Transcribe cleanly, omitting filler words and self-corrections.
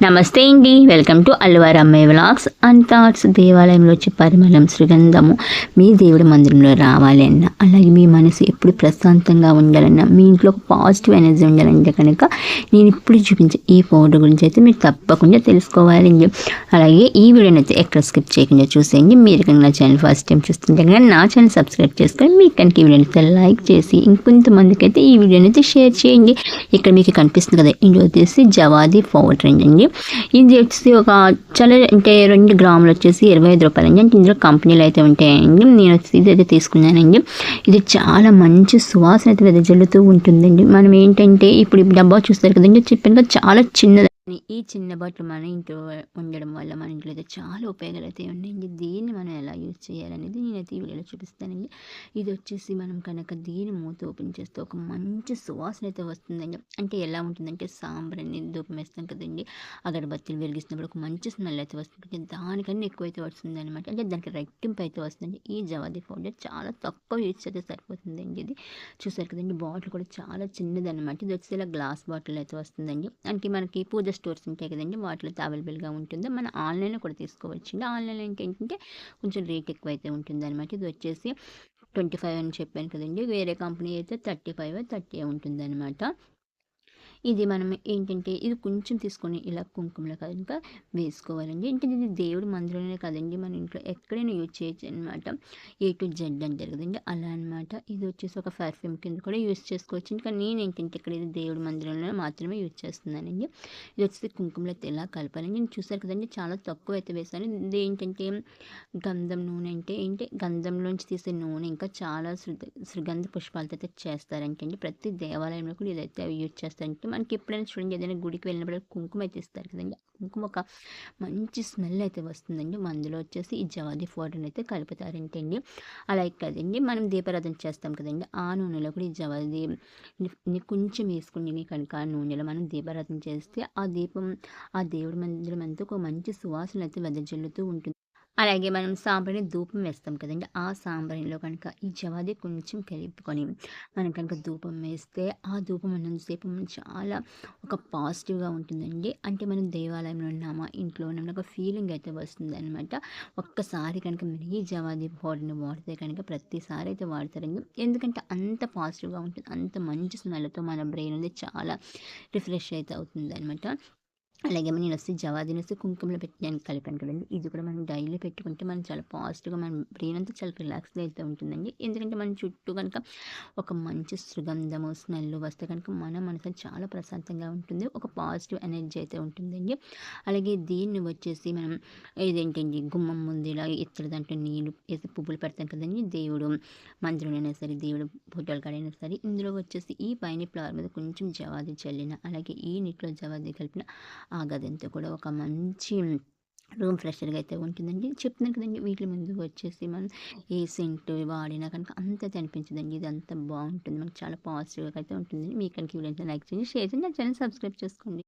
నమస్తే అండి, welcome to అల్లువారమ్మాయి వ్లాగ్స్ అండ్ థాట్స్. దేవాలయంలో వచ్చే పరిమళం, సుగంధము మీ దేవుడి మందిరంలో రావాలి అన్న, అలాగే మీ మనసు ఎప్పుడు ప్రశాంతంగా ఉండాలన్నా, మీ ఇంట్లో ఒక పాజిటివ్ ఎనర్జీ ఉండాలంటే కనుక నేను ఇప్పుడు చూపించే ఈ ఫోటో గురించి అయితే మీరు తప్పకుండా తెలుసుకోవాలండి. అలాగే ఈ వీడియోని అయితే ఎక్కడ స్కిప్ చేయకుండా చూసేయండి. మీరు కనుక నా ఛానల్ ఫస్ట్ టైం చూస్తుంటే కనుక నా ఛానల్ సబ్స్క్రైబ్ చేసుకొని మీకు కనుక ఈ వీడియోని అయితే లైక్ చేసి ఇంకొంతమందికి అయితే ఈ వీడియోని అయితే షేర్ చేయండి. ఇక్కడ మీకు కనిపిస్తుంది కదా, ఇది వచ్చేసి జవాది పౌడర్ అండి. ఇది వచ్చేసి ఒక చాలా అంటే 2 గ్రాములు వచ్చేసి 25 రూపాయలండి. అంటే ఇందులో కంపెనీలు అయితే ఉంటాయండి. నేను వచ్చేసి ఇదైతే తీసుకున్నానండి. ఇది చాలా మంచి సువాసన అయితే వెదజల్లుతూ ఉంటుందండి. మనం ఏంటంటే ఇప్పుడు డబ్బా చూస్తారు కదండి, చెప్పాను కదా చాలా చిన్నది. ఈ చిన్న బట్టలు మన ఇంట్లో ఉండడం వల్ల మన ఇంట్లో అయితే చాలా ఉపయోగాలు అయితే ఉన్నాయండి. దీన్ని మనం ఎలా యూజ్ చేయాలనేది నేనైతే ఈ వీడియోలో చూపిస్తానండి. ఇది వచ్చేసి మనం కనుక దీని మూత ఓపెన్ చేస్తే ఒక మంచి సువాసన అయితే వస్తుందండి. అంటే ఎలా ఉంటుందంటే సాంబ్రాన్ని ధూపం వేస్తాం కదండి, అగరబత్తిలు వెలిగిస్తున్నప్పుడు ఒక మంచి స్మెల్ అయితే వస్తుంది. దానికన్నా ఎక్కువ అయితే వస్తుంది అనమాట. అంటే దానికి రెట్టింపు అయితే వస్తుంది. ఈ జవాది పౌడర్ చాలా తక్కువ యూజ్ అయితే సరిపోతుందండి. ఇది చూసారు కదండి, బాటిల్ కూడా చాలా చిన్నదనమాట. ఇది వచ్చేసి ఇలా గ్లాస్ బాటిల్ అయితే వస్తుందండి. అంటే మనకి పూజ స్టోర్స్ ఉంటాయి కదండి, వాటిలో అవైలబుల్గా ఉంటుంది. మన ఆన్లైన్లో కూడా తీసుకోవచ్చు. ఆన్లైన్లో ఏంటంటే కొంచెం రేట్ ఎక్కువ అయితే ఉంటుంది అనమాట. ఇది వచ్చేసి 25 అని చెప్పాను కదండి, వేరే కంపెనీ అయితే 35 30 ఉంటుంది అనమాట. ఇది మనం ఏంటంటే ఇది కొంచెం తీసుకొని ఇలా కుంకుమలో కనుక వేసుకోవాలండి. అంటే ఇది దేవుడి మందిరంలోనే కదండి, మన ఇంట్లో ఎక్కడైనా యూజ్ చేయొచ్చు అనమాట. A to Z అంటారు కదండి, అలా అనమాట. ఇది వచ్చేసి ఒక పర్ఫ్యూమ్ కింద కూడా యూజ్ చేసుకోవచ్చు. ఇంకా నేను ఏంటంటే ఇక్కడ ఇది దేవుడి మందిరంలో మాత్రమే యూజ్ చేస్తున్నానండి. ఇది వచ్చేసి కుంకుమలో ఎలా కలపాలండి, నేను చూసారు కదండి చాలా తక్కువ అయితే వేసాను. ఇది ఏంటంటే గంధం నూనె అంటే గంధంలోంచి తీసే నూనె ఇంకా చాలా సుగంధ పుష్పాలతో అయితే చేస్తారంటే అండి. ప్రతి దేవాలయంలో కూడా ఇదైతే యూజ్ చేస్తారంటే మనకి ఎప్పుడైనా చూడండి, ఏదైనా గుడికి వెళ్ళినప్పుడు కుంకుమ అయితే ఇస్తారు కదండి, కుంకుమ ఒక మంచి స్మెల్ అయితే వస్తుందండి. అందులో వచ్చేసి ఈ జవాది పౌడర్ని అయితే కలుపుతారంటే అండి. అలాగే కదండి మనం దీపారాధన చేస్తాం కదండి, ఆ నూనెలో కూడా ఈ జవాది కొంచెం వేసుకుని కనుక ఆ నూనెలో మనం దీపారాధన చేస్తే ఆ దీపం ఆ దేవుడి మందిరం అంతా ఒక మంచి సువాసన అయితే వెదజల్లుతూ ఉంటుంది. అలాగే మనం సాంబ్రాణి ధూపం వేస్తాం కదండి, ఆ సాంబ్రాణిలో కనుక ఈ జవాది కొంచెం కలుపుకొని మనం కనుక ధూపం వేస్తే ఆ ధూపం ఉన్నంతసేపు మనం చాలా ఒక పాజిటివ్గా ఉంటుందండి. అంటే మనం దేవాలయంలో ఉన్నామా ఇంట్లో ఉన్నామా ఒక ఫీలింగ్ అయితే వస్తుంది అనమాట. ఒక్కసారి కనుక మీరు ఈ జవాది పౌడర్ని వాడితే కనుక ప్రతిసారి అయితే వాడతారండి. ఎందుకంటే అంత పాజిటివ్గా ఉంటుంది, అంత మంచి స్మెల్తో మన బ్రెయిన్ అనేది చాలా రిఫ్రెష్ అయితే అవుతుంది అనమాట. అలాగే నేను వచ్చి జవాదిని వచ్చి కుంకుమలో పెట్టాను కలిపాను కదండి, ఇది కూడా మనం డైలీ పెట్టుకుంటే మనం చాలా పాజిటివ్గా మన బ్రెయిన్ అంతా చాలా రిలాక్స్గా అయితే ఉంటుందండి. ఎందుకంటే మన చుట్టూ కనుక ఒక మంచి సుగంధము స్మెల్ వస్తే కనుక మన మనసు చాలా ప్రశాంతంగా ఉంటుంది, ఒక పాజిటివ్ ఎనర్జీ అయితే ఉంటుందండి. అలాగే దీన్ని వచ్చేసి మనం ఇదేంటండి గుమ్మం ముందు ఇలా ఇతర దాంట్లో నీళ్ళు వేసి పువ్వులు పెడతాం కదండి, దేవుడు మందిరంలోనే సరే దేవుడు ఫోటోలు కాడైనా సరే ఇందులో వచ్చేసి ఈ పైన ఫ్లవర్ మీద కొంచెం జవాది చల్లిన, అలాగే ఈ నీటిలో జవాది కలిపిన ఆ గదంతా కూడా ఒక మంచి రూమ్ ఫ్రెషర్గా అయితే ఉంటుందండి. చెప్తున్నాను కదండి, వీటి ముందు వచ్చేసి మనం ఏ సెంట్ వాడినా కనుక అంత అనిపించదండి. ఇది అంత బాగుంటుంది, మనకు చాలా పాజిటివ్గా అయితే ఉంటుందండి. మీకు కనుక వీడియో లైక్ చేయండి, షేర్ చేయండి, నా ఛానల్ సబ్స్క్రైబ్ చేసుకోండి.